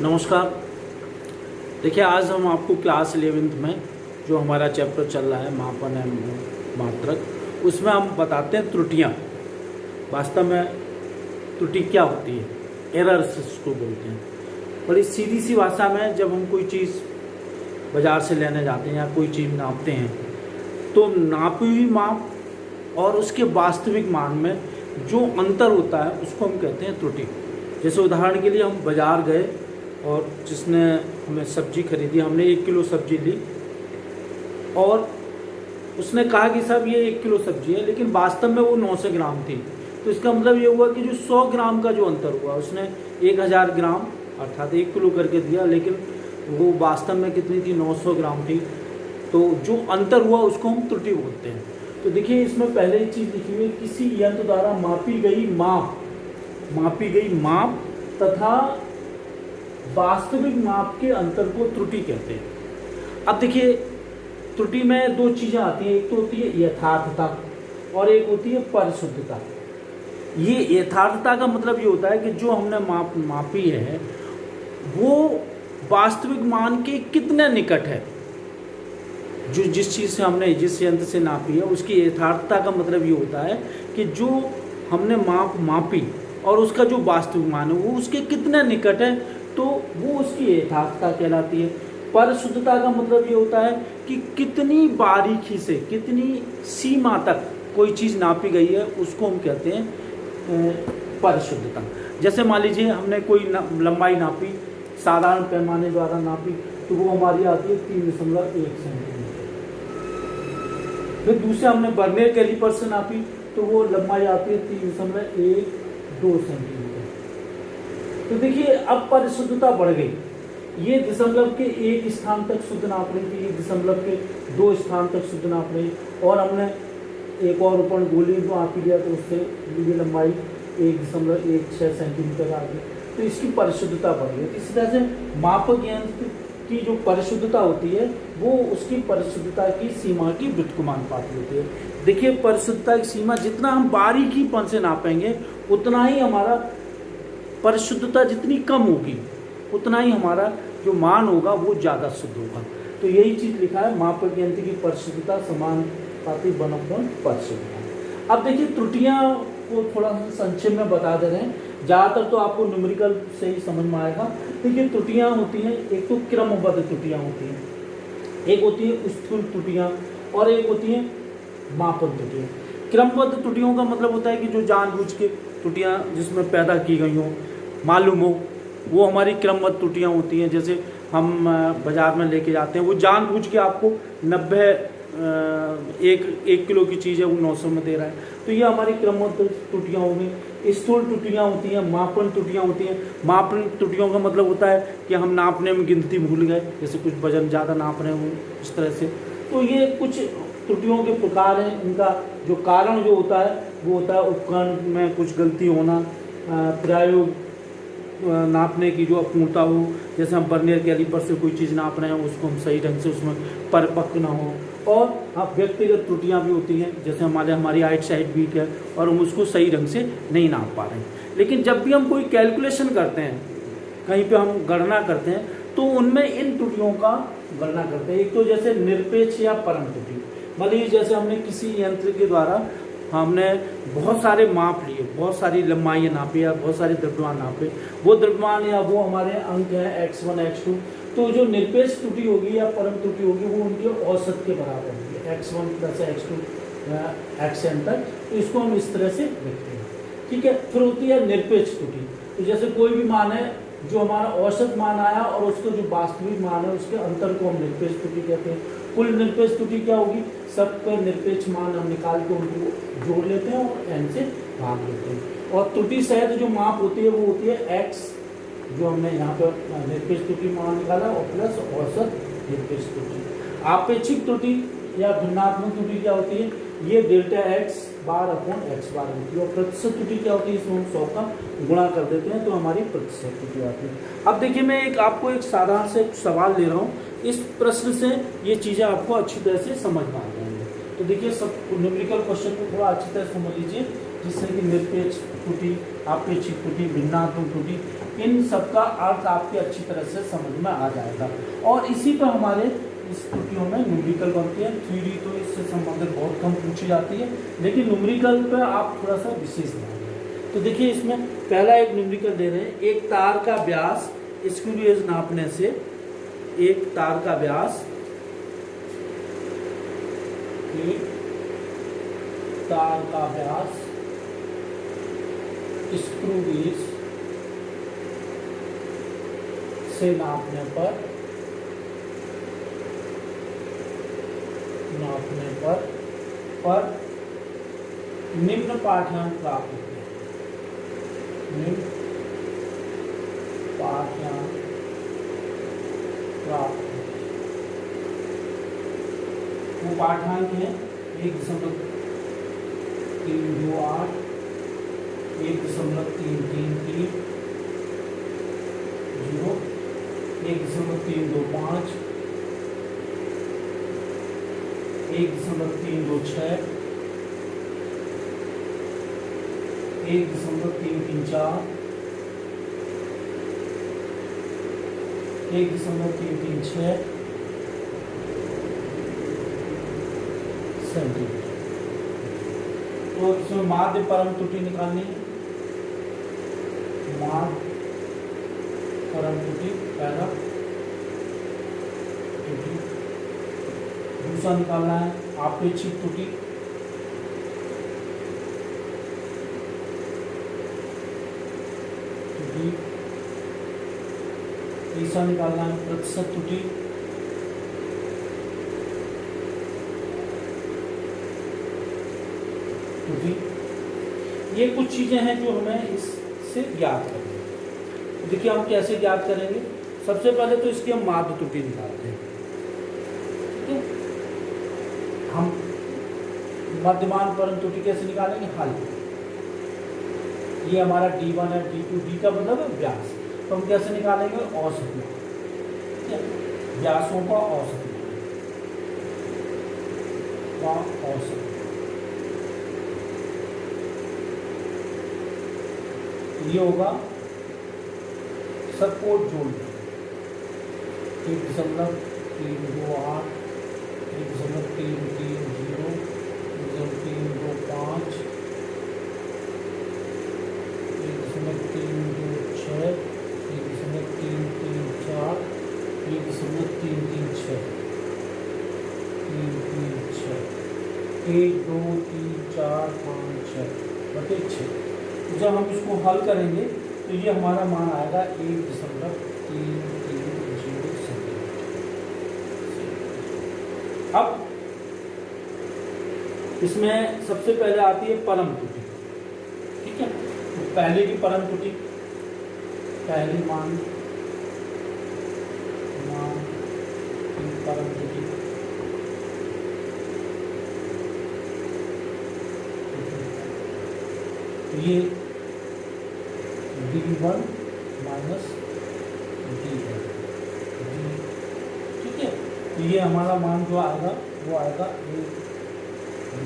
नमस्कार। देखिए, आज हम आपको क्लास 11th में जो हमारा चैप्टर चल रहा है मापन एवं मात्रक, उसमें हम बताते हैं त्रुटियाँ। वास्तव में त्रुटि क्या होती है, एरर्स इसको बोलते हैं। बड़ी सीधी सी भाषा में जब हम कोई चीज़ बाज़ार से लेने जाते हैं या कोई चीज़ नापते हैं, तो नापी हुई माप और उसके वास्तविक मान में जो अंतर होता है उसको हम कहते हैं त्रुटि। जैसे उदाहरण के लिए हम बाज़ार गए और जिसने हमें सब्ज़ी खरीदी, हमने 1 किलो सब्ज़ी ली और उसने कहा कि साहब ये 1 किलो सब्ज़ी है, लेकिन वास्तव में वो 900 ग्राम थी। तो इसका मतलब ये हुआ कि जो 100 ग्राम का जो अंतर हुआ, उसने 1000 ग्राम अर्थात 1 किलो करके दिया, लेकिन वो वास्तव में कितनी थी, 900 ग्राम थी। तो जो अंतर हुआ उसको हम त्रुटि बोलते हैं। तो देखिए, इसमें पहले एक चीज़ लिखी हुई है, किसी यंत्र द्वारा मापी गई माप तथा वास्तविक माप के अंतर को त्रुटि कहते हैं। अब देखिए, त्रुटि में दो चीज़ें आती हैं, एक तो होती है यथार्थता और एक होती है परिशुद्धता। ये यथार्थता का मतलब ये होता है कि जो हमने मापी है वो वास्तविक मान के कितने निकट है। जो जिस चीज़ से हमने जिस यंत्र से नापी है उसकी यथार्थता का मतलब ये होता है कि जो हमने मापी और उसका जो वास्तविक मान है वो उसके कितने निकट है, तो वो उसकी यथार्थता कहलाती है। परिशुद्धता का मतलब ये होता है कि कितनी बारीकी से, कितनी सीमा तक कोई चीज़ नापी गई है, उसको हम कहते हैं परिशुद्धता। जैसे मान लीजिए हमने कोई लंबाई नापी, साधारण पैमाने द्वारा नापी, तो वो हमारी आती है 3.1 सेंटीमीटर। फिर दूसरे हमने वर्नियर कैलिपर से नापी, तो वो लंबाई आती है 3.12 सेंटीमीटर। तो देखिए, अब परिशुद्धता बढ़ गई। ये दशमलव के 1 स्थान तक शुद्ध नाप रही थी, ये दशमलव के 2 स्थान तक शुद्ध नाप रही, और हमने एक और उपर्ण गोली को आप लिया तो उससे ये लंबाई 1.16 सेंटीमीटर आ गई। तो इसकी परिशुद्धता बढ़ गई। इसी तरह से मापक यंत्र की जो परिशुद्धता होती है वो उसकी परिशुद्धता की सीमा की व्युत्क्रमानुपाती होती है। देखिए, परिशुद्धता की सीमा जितना हम बारीकीपन से नापेंगे उतना ही हमारा परिशुद्धता जितनी कम होगी उतना ही हमारा जो मान होगा वो ज़्यादा शुद्ध होगा। तो यही चीज़ लिखा है, मापक यंत्र की परिशुद्धता समानुपाती बनोपन परिशुद्धता। अब देखिए, त्रुटियां को थोड़ा सा संक्षेप में बता दे रहे हैं, ज़्यादातर तो आपको न्यूमेरिकल से ही समझ में आएगा। देखिए, त्रुटियां होती हैं, एक तो क्रमबद्ध त्रुटियां होती हैं, एक होती है स्थूल त्रुटियां और एक होती है मापन त्रुटियां। क्रमबद्ध त्रुटियों का मतलब होता है कि जो जानबूझ के त्रुटियां जिसमें पैदा की गई हों, मालूम हो, वो हमारी क्रमबद्ध त्रुटियां होती हैं। जैसे हम बाज़ार में लेके जाते हैं, वो जानबूझ के आपको 90 एक किलो की चीज़ है वो 900 में दे रहा है, तो ये हमारी क्रमबद्ध त्रुटियां होंगी। स्थूल त्रुटियां होती हैं, मापन त्रुटियां होती हैं। मापन त्रुटियों का मतलब होता है कि हम नापने में गिनती भूल गए, जैसे कुछ वजन ज़्यादा नाप रहे हों इस तरह से। तो ये कुछ त्रुटियों के प्रकार हैं। इनका जो कारण जो होता है वो होता है उपकरण में कुछ गलती होना, प्रयोग नापने की जो अपूर्णता हो। जैसे हम वर्नियर कैलिपर से कोई चीज़ नाप रहे हैं उसको हम सही ढंग से उसमें परिपक्व ना हो। और हाँ, व्यक्तिगत त्रुटियां भी होती हैं, जैसे हमारी आइट साइड वीक है और हम उसको सही ढंग से नहीं नाप पा रहे हैं। लेकिन जब भी हम कोई कैलकुलेशन करते हैं, कहीं पे हम गणना करते हैं, तो उनमें इन त्रुटियों का गणना करते हैं। एक तो जैसे निरपेक्ष या परम त्रुटि। मान लीजिए जैसे हमने किसी यंत्र के द्वारा हमने बहुत सारे माप लिए, बहुत सारी लंबाइयाँ नापी या बहुत सारे द्रव्यमान नापे, वो द्रव्यमान या वो हमारे अंक हैं x1 x2, तो जो निरपेक्ष त्रुटि होगी या परम त्रुटि होगी वो उनके औसत के बराबर होगी, x1 प्लस x2 xn तक। तो इसको हम इस तरह से लिखते हैं, ठीक है। फिर होती है निरपेक्ष त्रुटि। तो जैसे कोई भी मान है, जो हमारा औसत मान आया और उसका जो वास्तविक मान है उसके अंतर को हम निरपेक्ष त्रुटि कहते हैं। कुल निरपेक्ष त्रुटि क्या होगी, सबका निरपेक्ष मान हम निकाल के उनको जोड़ लेते हैं और n से भाग लेते हैं। और त्रुटि सहित जो माप होती है वो होती है x, जो हमने यहाँ पर निरपेक्ष त्रुटि मान निकाला, और प्लस औसत निरपेक्ष त्रुटि। आपेक्षिक त्रुटि या भिन्नात्मक त्रुटि क्या होती है, ये delta x bar upon x बार होती है। और प्रतिशत त्रुटि क्या होती है, इसमें हम 100 का गुणा कर देते हैं तो हमारी प्रतिशत त्रुटि आती है। अब देखिए, मैं आपको एक साधारण से सवाल ले रहा हूँ, इस प्रश्न से ये चीज़ें आपको अच्छी तरह से समझ में आ जाएंगी। तो देखिए, सब न्यूमेरिकल क्वेश्चन को थोड़ा अच्छी तरह समझ लीजिए। जिससे कि निरपेक्ष त्रुटि, आपेक्षिक त्रुटि, भिन्नात्मक त्रुटि, इन सब का अर्थ आपके अच्छी तरह से समझ में आ जाएगा। और इसी पर हमारे इस त्रुटियों में न्यूमेरिकल बनते हैं। थ्योरी तो इससे संबंधित बहुत कम पूछी जाती है, लेकिन न्यूमेरिकल पर आप थोड़ा सा विशेष ध्यान दें। तो देखिए इसमें पहला एक न्यूमेरिकल दे रहे हैं, एक तार का व्यास स्क्रू गेज नापने से, एक तार का व्यास, एक तार का व्यास स्क्रू गेज से नापने पर निम्न पाठ्यांक प्राप्त होते हैं। निम्न पाठ्यांक प्राप्त होते हैं। वो पाठ्यांक है 1.328, 1.333, 1.325, 1.326, 1.334, 1.336 सेंटीमीटर। तो इसमें माध्य परम त्रुटि निकालनी है। माध्य परम त्रुटि पहला त्रुटि, दूसरा निकालना है आपेक्षिक त्रुटि, तीसरा निकालना है प्रतिशत त्रुटि, ये कुछ चीजें हैं जो हमें इससे ज्ञात करनी है। देखिए हम कैसे ज्ञात करेंगे। सबसे पहले तो इसकी हम माध्य त्रुटि निकालते हैं, ठीक है। हम मध्यमान परम त्रुटि कैसे निकालेंगे, हल। ये हमारा D1 है, D2, D का मतलब है व्यास, तो हम कैसे निकालेंगे, औसत में, ठीक है, व्यासों का औसत ये होगा, सबको जोड़ दें, 1.328, 1.330, 1.325, 1.326, 1.334, 1.336, 1 2 3 4 5 6 बटे 6। जब हम इसको हल करेंगे तो ये हमारा मान आएगा 1.330 सेंटीमीटर। अब इसमें सबसे पहले आती है परम त्रुटि, ठीक है। तो पहले की परम त्रुटि, पहली मान की परम त्रुटि, ये D1 माइनस D1, ठीक है। तो ये हमारा मान जो आएगा वो आएगा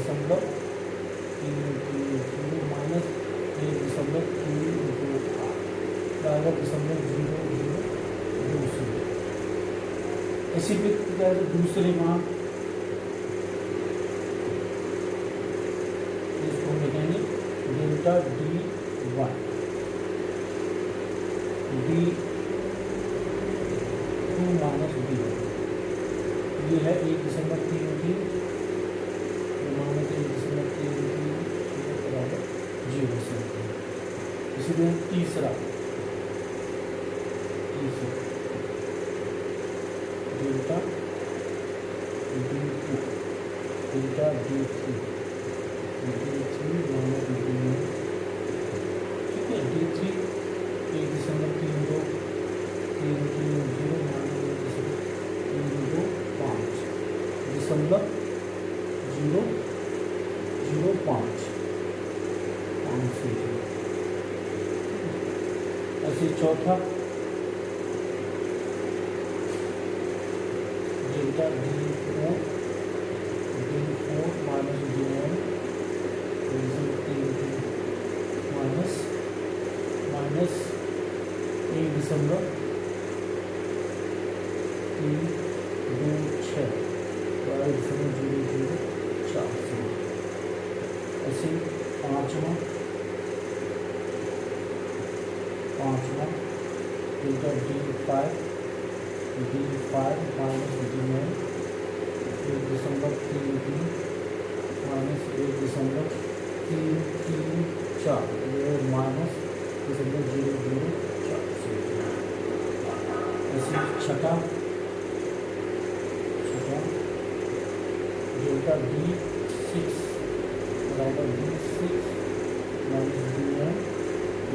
1.330 माइनस 1.328, आएगा 0.020। इसी पे दूसरे मान इसको लिखेंगे delta D1, D2 minus D1, ये है 1.33 माइनस 1.33 बराबर 0 सेंटीमीटर। इसलिए तीसरा delta D2, delta D3 minus D1, ठीक है। D3 1.32 0.05 ऐसे चौथा डेल्टा D4 माइनस D1, पाँचवा delta D5 minus D9 1.33 minus 1.334 minus 0.004 ऐसे छठा डेल्टा D6 बराबर D6 minus D9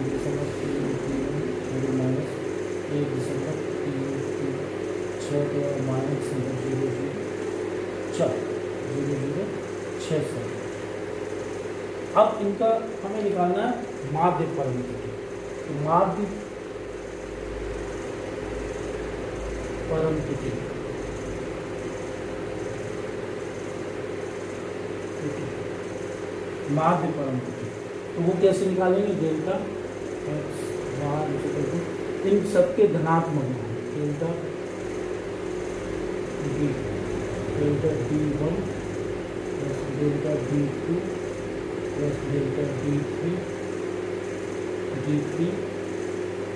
1.33 minus 1.336 minus 0.006। अब इनका हमें निकालना है माध्य परम त्रुटि। तो माध्य परम त्रुटि माध्य परम त्रुटि तो वो कैसे निकालेंगे? डेल्टा एक्स बार इन सबके धनात्मक मान delta D1 plus delta D2 plus delta D3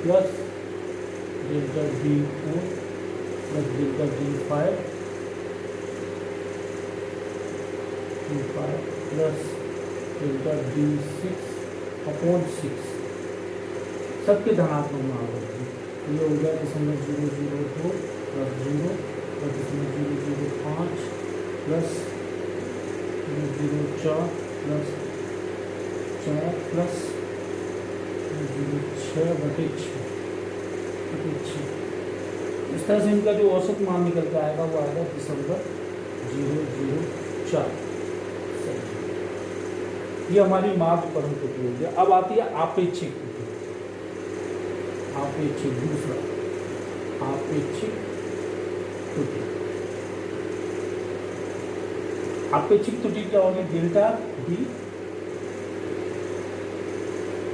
plus delta D4 plus delta D5 plus delta D6 upon 6 सबके धनात्मक मान होते हैं। ये हो गया 0.002 plus 0 plus 0.005 plus 0.04 plus 4 plus 0.6/6। इस तरह से इनका जो औसत मान निकल के आएगा वो आएगा 0.004। ये हमारी माध्य परम त्रुटि हो गया। अब आती है आपेक्षिक त्रुटि। दूसरा आपेक्षिक त्रुटि। आपेक्षिक त्रुटि क्या होगी? डेल्टा D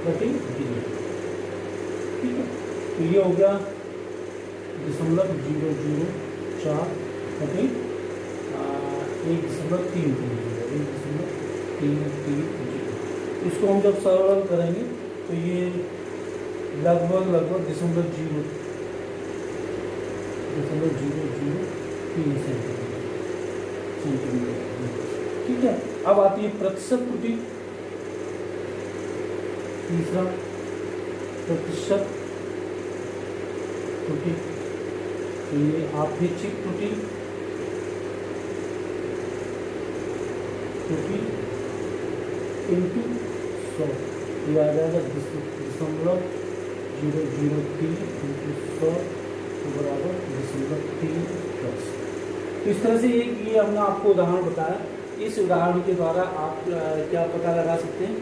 बटे D। ठीक है, तो ये हो गया 0.004 बटे 1.330। इसको हम जब सरल करेंगे तो ये लगभग 0.003 सेंटीमीटर। ठीक है, अब आती है प्रतिशत त्रुटि। तीसरा प्रतिशत त्रुटि, तो ये आपेक्षिक त्रुटि इंटू 100 ये आ जाएगा 0.003 इंटू 100 बराबर 0.3+। तो इस तरह से ये हमने आपको उदाहरण बताया। इस उदाहरण के द्वारा आप क्या पता लगा सकते हैं?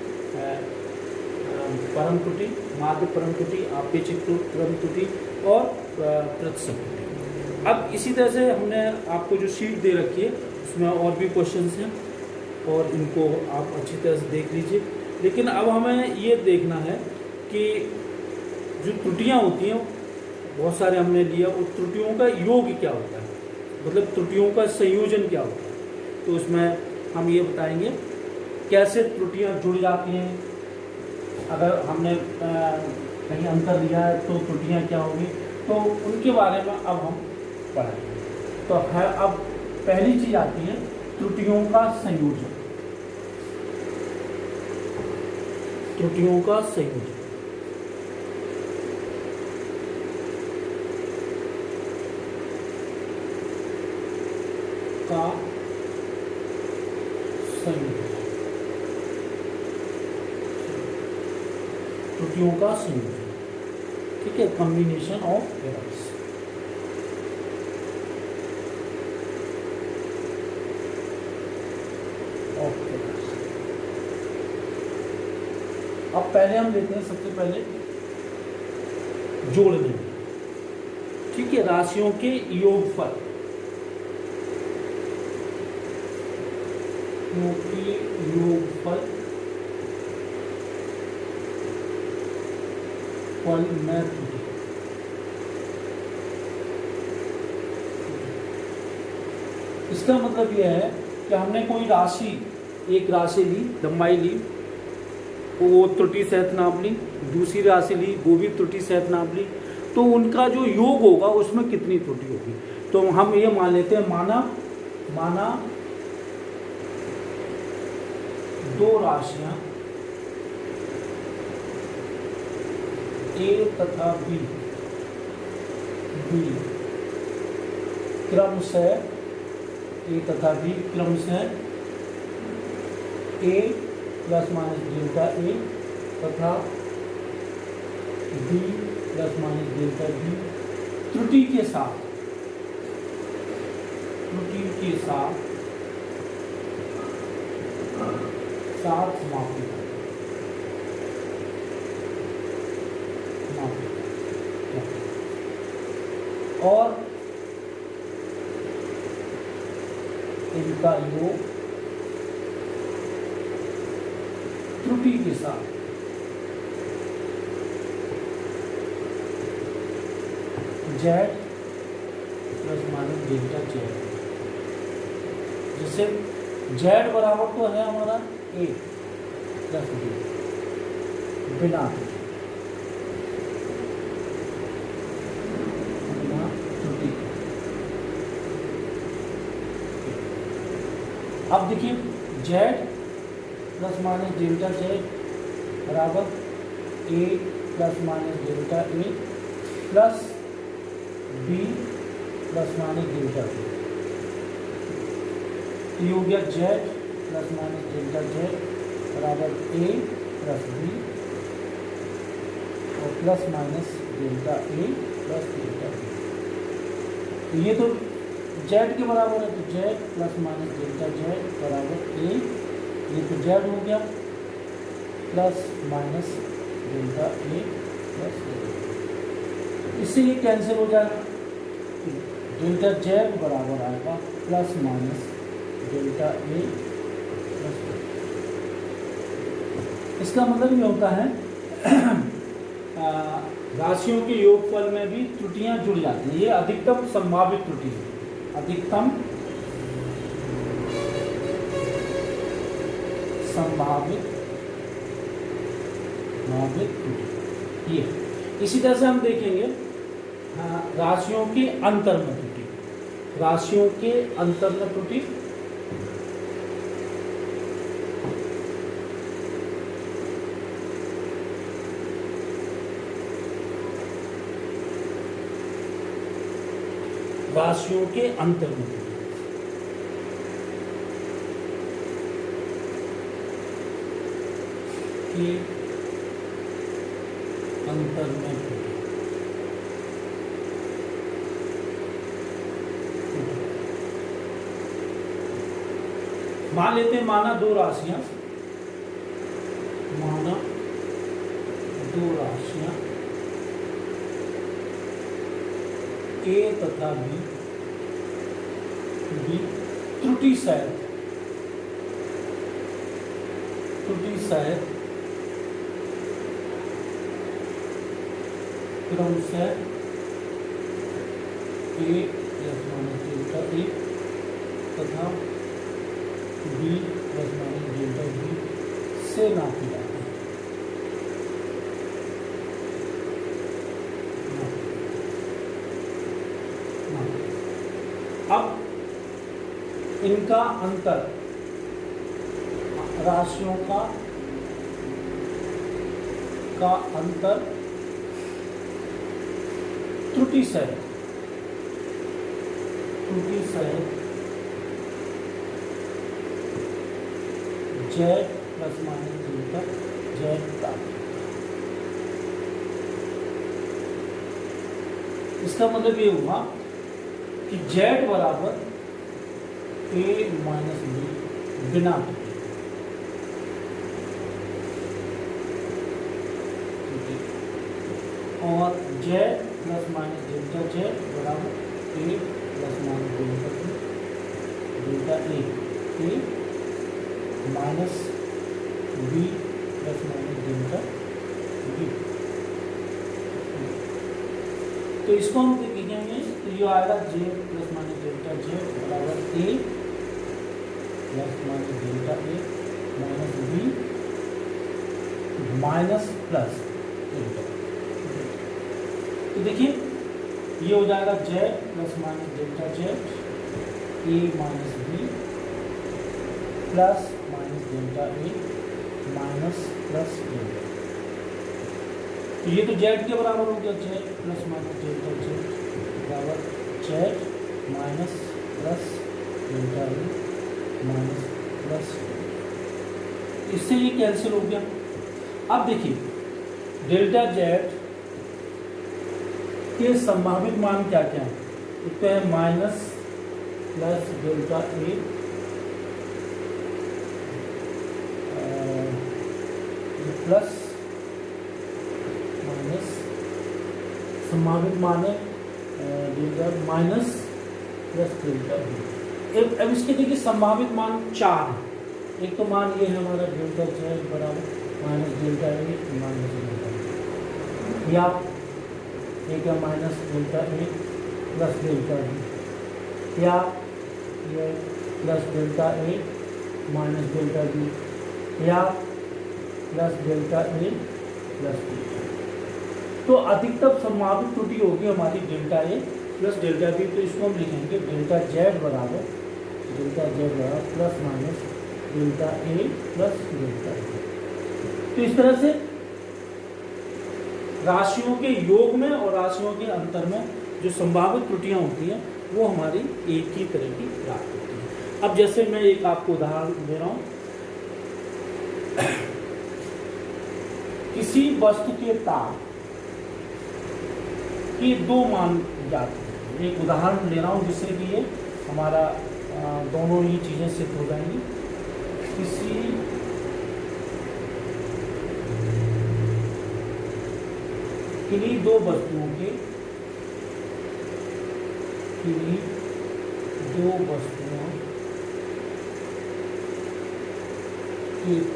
परम त्रुटि, माध्य परम त्रुटि, आपेक्षिक परम त्रुटि और प्रतिशत त्रुटि। अब इसी तरह से हमने आपको जो शीट दे रखी है उसमें और भी क्वेश्चंस हैं और इनको आप अच्छी तरह से देख लीजिए। लेकिन अब हमें ये देखना है कि जो त्रुटियां होती हैं बहुत सारे हमने लिया, उस त्रुटियों का योग क्या होता है, मतलब त्रुटियों का संयोजन क्या होता है। तो उसमें हम ये बताएंगे कैसे त्रुटियां जुड़ जाती हैं। अगर हमने कहीं अंतर दिया है तो त्रुटियां क्या होंगी, तो उनके बारे में अब हम पढ़ेंगे। तो है अब पहली चीज आती है त्रुटियों का संयोजन। त्रुटियों का संयोजन का संयोजन, त्रुटियों का संयोजन। ठीक है, कॉम्बिनेशन ऑफ एरर्स। अब पहले हम लेते हैं सबसे पहले जोड़ने। ठीक है, राशियों के योगफल फल में त्रुटि। इसका मतलब यह है कि हमने कोई राशि, एक राशि ली, लंबाई ली वो त्रुटि सहित नाप ली, दूसरी राशि ली वो भी त्रुटि सहित नाप ली, तो उनका जो योग होगा उसमें कितनी त्रुटि होगी। तो हम ये मान लेते हैं, माना दो राशियां ए तथा बी क्रमशः ए तथा बी क्रमशः a plus minus delta a तथा b plus minus delta b त्रुटि के साथ मापी और इनका योग त्रुटि के साथ Z plus minus delta Z, जिससे जेड बराबर तो है हमारा ए प्लस बी बिना त्रुटि। अब देखिए Z plus minus delta Z बराबर A plus minus delta A plus B plus minus delta B. ये हो गया Z plus minus delta Z बराबर ए प्लस बी और प्लस माइनस डेल्टा ए प्लस डेल्टा बी। तो ये तो जेड के बराबर है, तो Z plus minus delta Z बराबर ए, ये तो जेड हो गया plus minus delta A plus A. इससे ये कैंसिल हो जाएगा, डेल्टा जेड बराबर आएगा प्लस माइनस डेल्टा ए प्लस ए। इसका मतलब ये होता है राशियों के योगफल में भी त्रुटियां जुड़ जाती हैं। ये अधिकतम संभावित त्रुटि है, अधिकतम संभावित त्रुटि ये। इसी तरह से हम देखेंगे राशियों के अंतर में त्रुटि, राशियों के अंतर में त्रुटि राशियों के अंतर में के अंतर में मान लेते हैं, माना दो राशियां ए तथा बी त्रुटि सहित क्रमशः a plus minus delta a तथा b plus minus delta b से नापी जाती है। अब इनका अंतर, राशियों का अंतर त्रुटि सहित Z plus minus delta Z का। इसका मतलब ये हुआ कि जेड बराबर ए माइनस बी बिना और Z plus minus delta Z बराबर A plus minus delta A minus B plus minus delta B. तो इसको हम देखेंगे, तो ये आएगा Z plus minus delta Z बराबर A plus minus delta A minus B minus plus. तो देखिए ये हो जाएगा Z plus minus delta Z A minus B plus minus delta A minus plus delta. तो ये तो जेड के बराबर हो गया, Z plus minus delta Z बराबर Z minus plus delta A minus plus. इससे ये कैंसिल हो गया। अब देखिए डेल्टा जेड के संभावित मान क्या क्या है? एक तो है माइनस प्लस डेल्टा ए प्लस माइनस संभावित मान है delta minus plus delta b. अब इसके देखिए संभावित मान 4 है। एक तो मान ये है हमारा डेल्टा जेड बराबर minus delta A minus delta B, या एक है माइनस डेल्टा ए प्लस डेल्टा बी, या ये plus delta A minus delta B, या प्लस डेल्टा ए प्लस डेल्टा। तो अधिकतम संभावित त्रुटि होगी हमारी delta A plus delta B. तो इसको हम लिखेंगे डेल्टा जेड बराबर प्लस माइनस डेल्टा ए प्लस डेल्टा बी। तो इस तरह से राशियों के योग में और राशियों के अंतर में जो संभावित त्रुटियां होती हैं वो हमारी एक ही तरह की प्राप्त होती है। अब जैसे मैं एक आपको उदाहरण दे रहा हूं, किसी वस्तु के ताप के 2 मान ज्ञात हैं। एक उदाहरण ले रहा हूं जिससे कि ये हमारा दोनों ही चीजें सिद्ध हो जाएंगी। किन्हीं 2 वस्तुओं के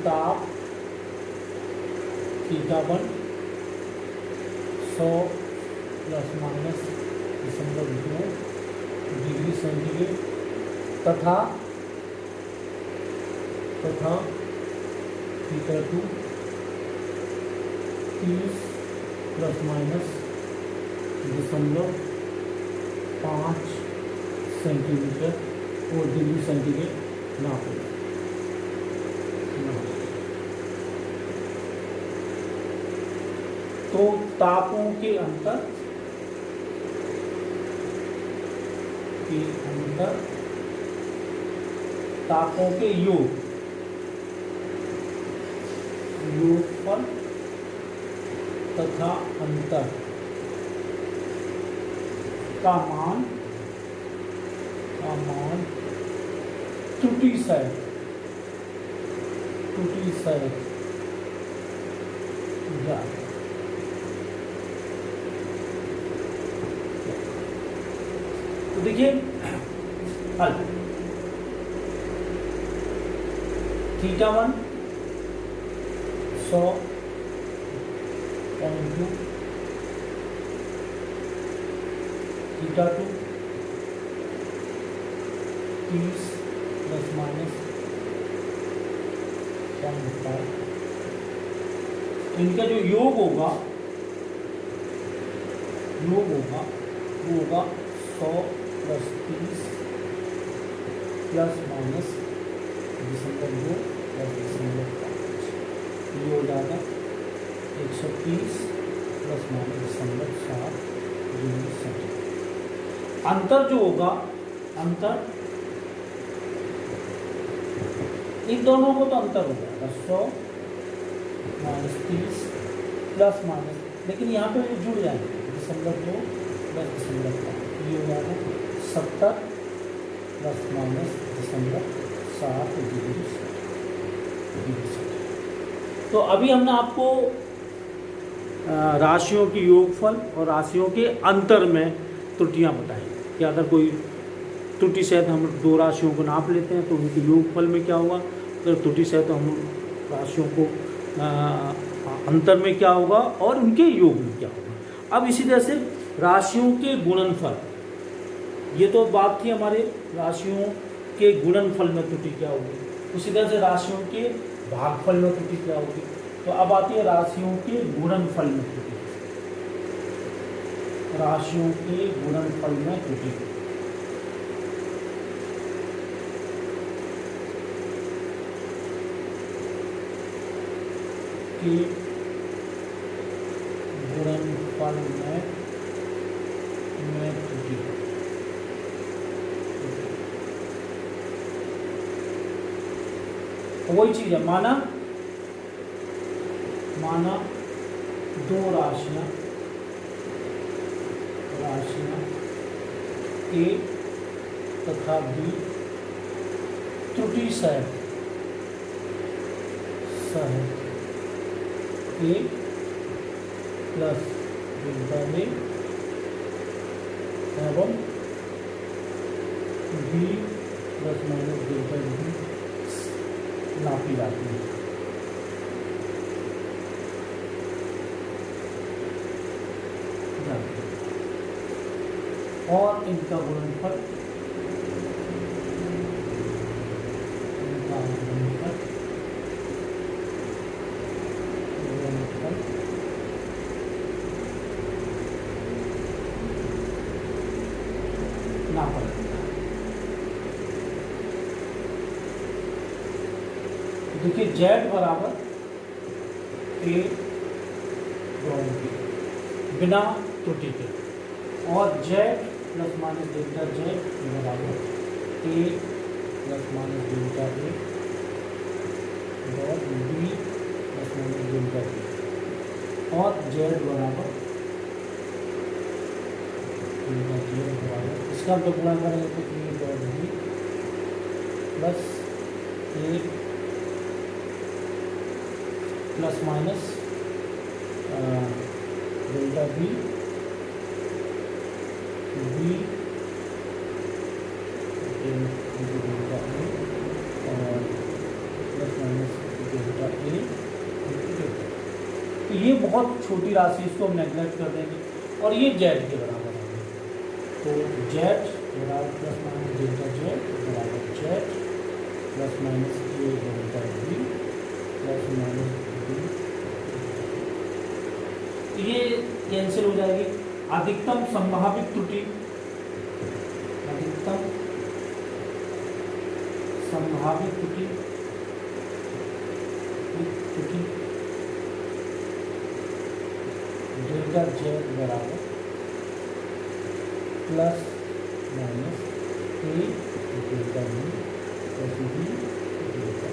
ताप θ1 100 प्लस माइनस 0.2 डिग्री सेंटीग्रेड तथा θ2 30 प्लस माइनस 0.5 सेंटीमीटर और डिग्री सेंटीग्रेड नापे। तो तापों के अंतर तापों के योगफल तथा अंतर का मान त्रुटि सहित ज्ञात। तो देखिए हल θ1 100.2 θ2 30 प्लस माइनस 0.5। इनका जो योग होगा वो होगा 100 प्लस 30 प्लस माइनस 0.2 प्लस 0.5। ये हो जाएगा 130 प्लस माइनस 0.7 डिग्री सेंटीग्रेड। अंतर जो होगा इन दोनों को तो अंतर हो जाएगा 100 माइनस 30 प्लस माइनस, लेकिन यहाँ पे जुड़ जाएंगे 0.2 प्लस 0.5। ये हो जाएगा 70 प्लस माइनस 0.7 डिग्री सेंटीग्रेड। तो अभी हमने आपको राशियों की योगफल और राशियों के अंतर में त्रुटियां बताई कि अगर कोई त्रुटि सहित हम 2 राशियों को नाप लेते हैं तो उनके योगफल में क्या होगा, अगर त्रुटि सहित हम राशियों को अंतर में क्या होगा और उनके योग में क्या होगा। अब इसी तरह से राशियों के गुणनफल, ये तो बात थी हमारे राशियों के गुणनफल में त्रुटि क्या होगी। उसी तरह से राशियों के भागफल में त्रुटि क्या होगी, तो अब आती है राशियों के गुणनफल में त्रुटि। राशियों के गुणनफल में त्रुटि। के गुणनफल में त्रुटि। वही चीज है, माना दो राशियां ए तथा बी त्रुटि सह ए प्लस डेल्टा ए एवं b plus minus delta b नापी जाती है। और इनका गुणनफल नापा जाता है। देखिए जेड बराबर ए ग्राउंड के बिना त्रुटि के, और Z plus minus delta Z बराबर A plus minus delta A और B plus minus delta B, और जेड बराबर डेल्टा जेड बराबर, इसका हम लोग गुणा करेंगे तो A dot B plus A plus minus delta B B delta A और प्लस माइनस डेल्टा ए। तो ये बहुत छोटी राशि, इसको हम नेग्लेक्ट कर देंगे, और ये जेड के बराबर है। तो जेड बराबर प्लस माइनस डेल्टा जेड बराबर Z plus minus A delta B plus minus B, ये कैंसिल हो जाएगी। अधिकतम संभावित त्रुटि, अधिकतम संभावित त्रुटि डेल्टा जेड बराबर plus minus A delta B plus B delta.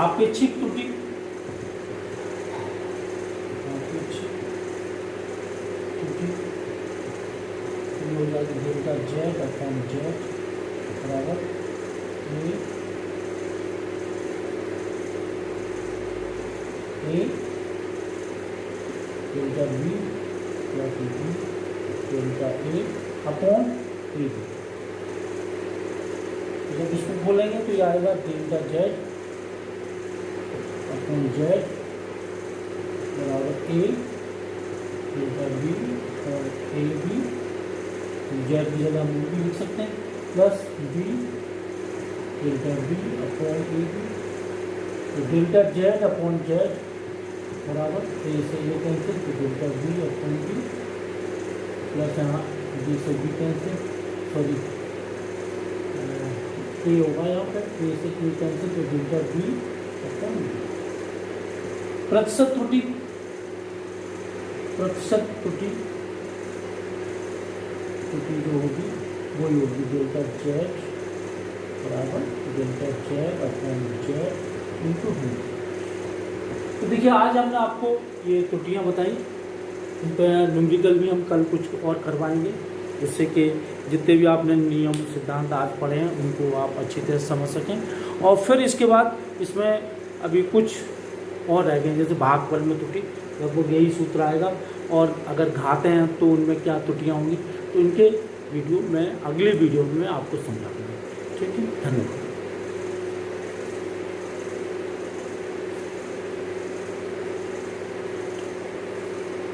आपेक्षिक त्रुटि, हो जाएगी डेल्टा जेड अपॉन जेड बराबर A delta B plus B delta A upon A B. जब इसको बोलेंगे तो ये आएगा डेल्टा जेड अपॉन जेड बराबर ए डेल्टा बी और ए बी, जेड की जगह हम भी लिख सकते हैं, plus B delta b upon ए बी। तो डेल्टा जेड अपॉन जेड बराबर ए से ये कैंसिल, तो delta b upon b plus यहाँ बी से बी कैंसिल, सॉरी ए होगा यहाँ पर, ए से ए कैंसिल, तो डेल्टा बी अपॉन बी। प्रतिशत त्रुटि, जो होगी वही होगी डेल्टा जेड बराबर delta Z upon z into b. तो देखिए आज हमने आपको ये त्रुटियाँ बताई, इन पर न्यूमेरिकल भी हम कल कुछ और करवाएंगे, जिससे कि जितने भी आपने नियम सिद्धांत आज पढ़े हैं उनको आप अच्छी तरह समझ सकें। और फिर इसके बाद इसमें अभी कुछ और रह गए, जैसे भागफल में त्रुटि, लगभग यही सूत्र आएगा, और अगर घाते हैं तो उनमें क्या त्रुटियाँ होंगी, तो इनके वीडियो में अगले वीडियो में आपको समझा दूँगा। ठीक है, धन्यवाद।